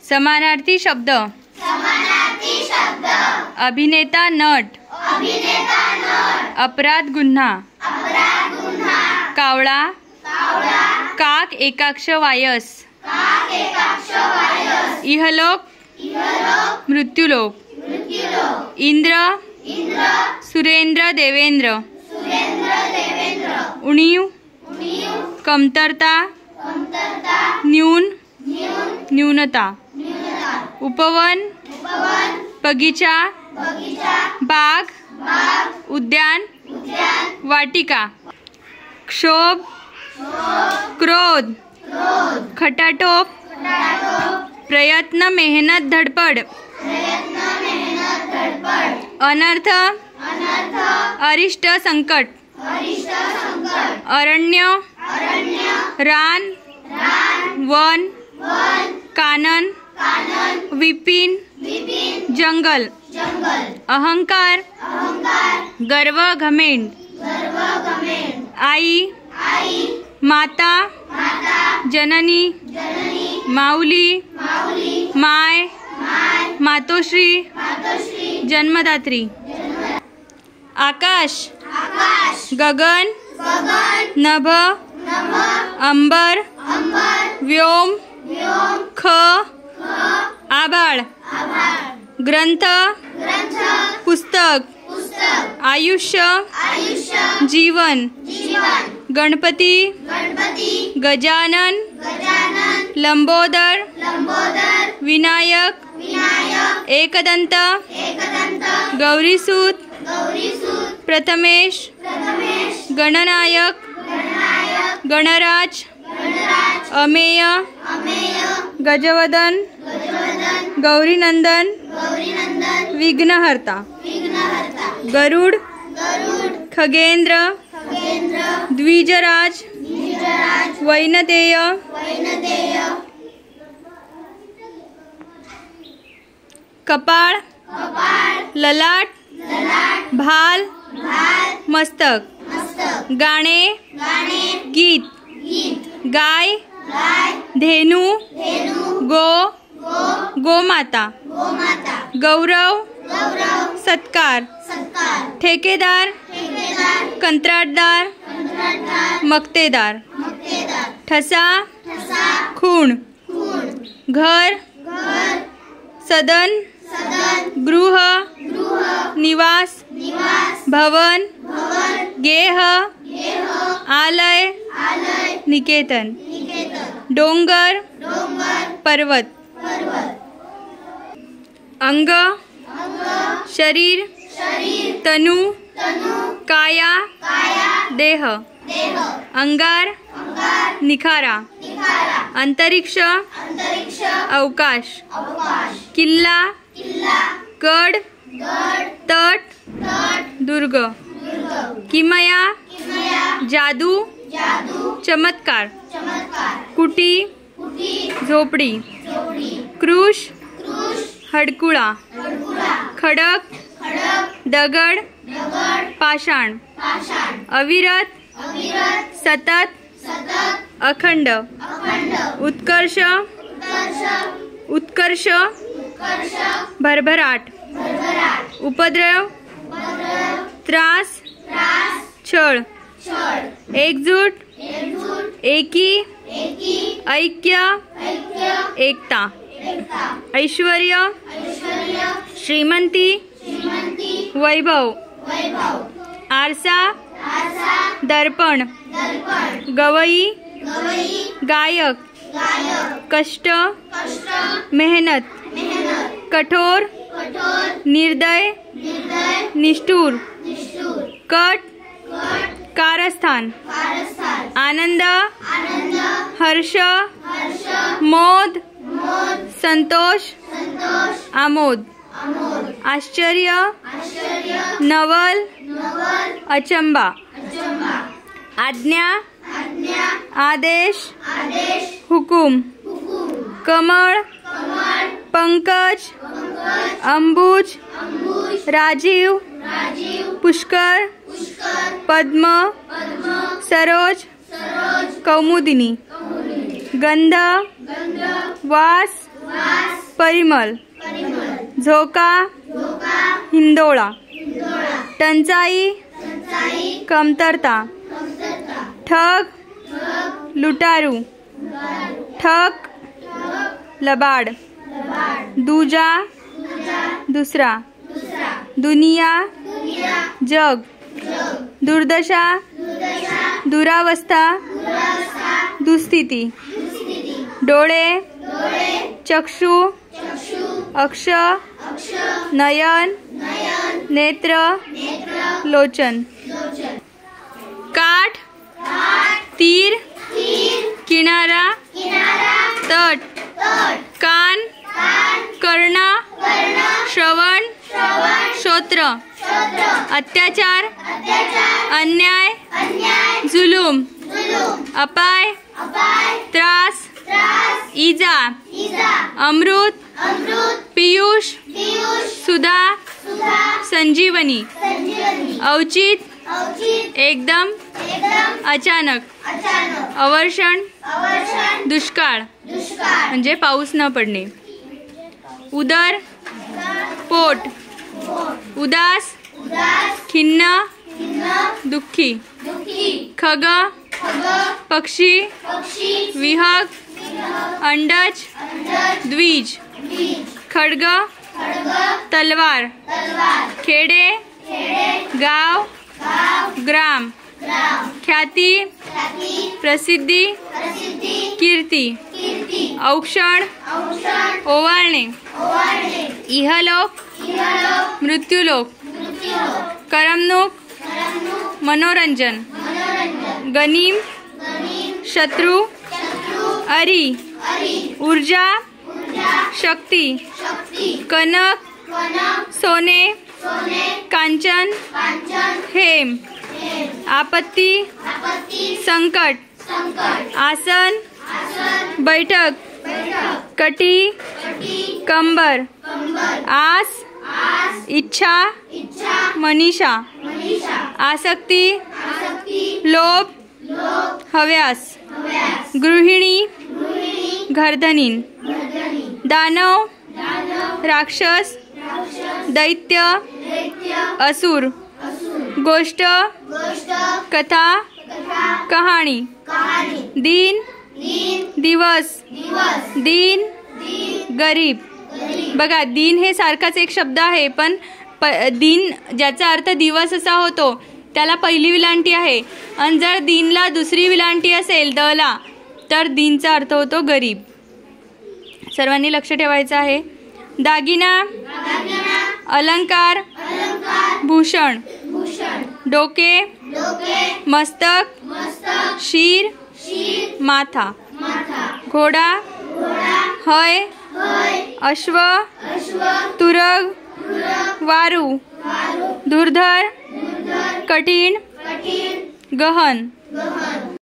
समानार्थी शब्द अभिनेता नट अपराध गुन्हा कावळा काक एकाक्ष वायस इहलोक मृत्युलोक इंद्र सुरेंद्र देवेंद्र उणीव कमतरता न्यून न्यूनता उपवन बगीचा बाग उद्यान वाटिका क्षोभ क्रोध खटाटोप प्रयत्न मेहनत धडपड अनर्थ अरिष्ट संकट अरण्य रान वन कानन विपिन जंगल अहंकार गर्व घमेंड आई माता जननी माऊली माय मातोश्री जन्मदात्री आकाश गगन नभ अंबर व्योम ख आभाळ ग्रंथ पुस्तक आयुष्य जीवन गणपती गजानन लंबोदर विनायक एकदंत गौरीसूत प्रथमेश गणनायक गणराज अमेय गजवदन गौरीनंदन विघ्नहर्ता गरुड खगेंद्र द्विजराज वैनतेय कपाळ ललाट भाल मस्तक गाणे गीत गाय धेनु गोमाता गौरव सत्कार ठेकेदार कंत्राटदार मक्तेदार ठसा खूण घर सदन गृह निवास भवन गेह आलय निकेतन डोंगर पर्वत अंग शरीर तनु काया देह अंगार निखारा अंतरिक्ष अवकाश किल्ला गड तट दुर्ग किमया जादू चमत्कार कुटी झोपडी कृश हडकुळा खडक दगड पाषाण अविरत सतत अखंड उत्कर्ष भरभराट उपद्रव त्रास छळ एकजूट एकी ऐक्य एकता ऐश्वर्य श्रीमंती वैभव आरसा दर्पण गवई गायक कष्ट मेहनत कठोर निर्दय निष्ठुर कट कारस्थान आनंद हर्ष मोद संतोष आमोद आश्चर्य नवल अचंबा आज्ञा आदेश हुकुम कमळ पंकज अंबुज राजीव पुष्कर पद्म सरोज कौमुदिनी गंध वास परिमल, झोका, हिंदोळा, टंचाई, कमतरता, ठग, लुटारू, ठक, लबाड, दूजा, दुसरा, दुनिया, जग, दुर्दशा, दुरावस्था, दुस्थिती, डोळे, चक्षु, अक्ष, नयन, नेत्र, लोचन, काठ, तीर, किनारा, तट, कान, कर्ण, श्रवण, श्रोत्र, अत्याचार, अन्याय, जुलूम, अपाय, त्रास, इजा, अमृत, पीयूष, सुधा, संजीवनी, औचित, एकदम, अचानक, अवर्षण, दुष्काळ म्हणजे पाऊस न पडणे, उदर, पोट, उदास, खिन्न, दुःखी, खग, पक्षी, विहग, अंडज, द्विज, खड्ग, तलवार, खेडे, गाव, ग्राम, ख्याती, प्रसिद्धी, कीर्ती, औक्षण, ओवाळणे, इहलोक, मृत्यूलोक, करमणूक, मनोरंजन, गनीम, शत्रु, अरी, ऊर्जा, शक्ती, कनक, सोने, कांचन, हेम, आपत्ती, संकट, आसन, बैठक, कटी, कंबर, आस, इच्छा, मनीषा, आसक्ती, लोभ, हव्यास, गृहिणी, घरधनीन, दानव, राक्षस, दैत्य, असुर, गोष्ट, कथा, कहाणी, दिन, दिवस, दिन, गरीब. बघा, दिन हे सारखाच एक शब्द आहे, पण दिन ज्याचा अर्थ दिवस असा होतो त्याला पहिली विलांटी आहे, आणि जर दिनला दुसरी विलांटी असेल दला तर दिनचा अर्थ होतो गरीब. सर्वांनी लक्ष ठेवायचं आहे. दागिना, अलंकार, भूषण, डोके, मस्तक, शीर, माथा, घोडा, हय, अश्व, तुरग, वारू, धुरधर, कठीण, गहन,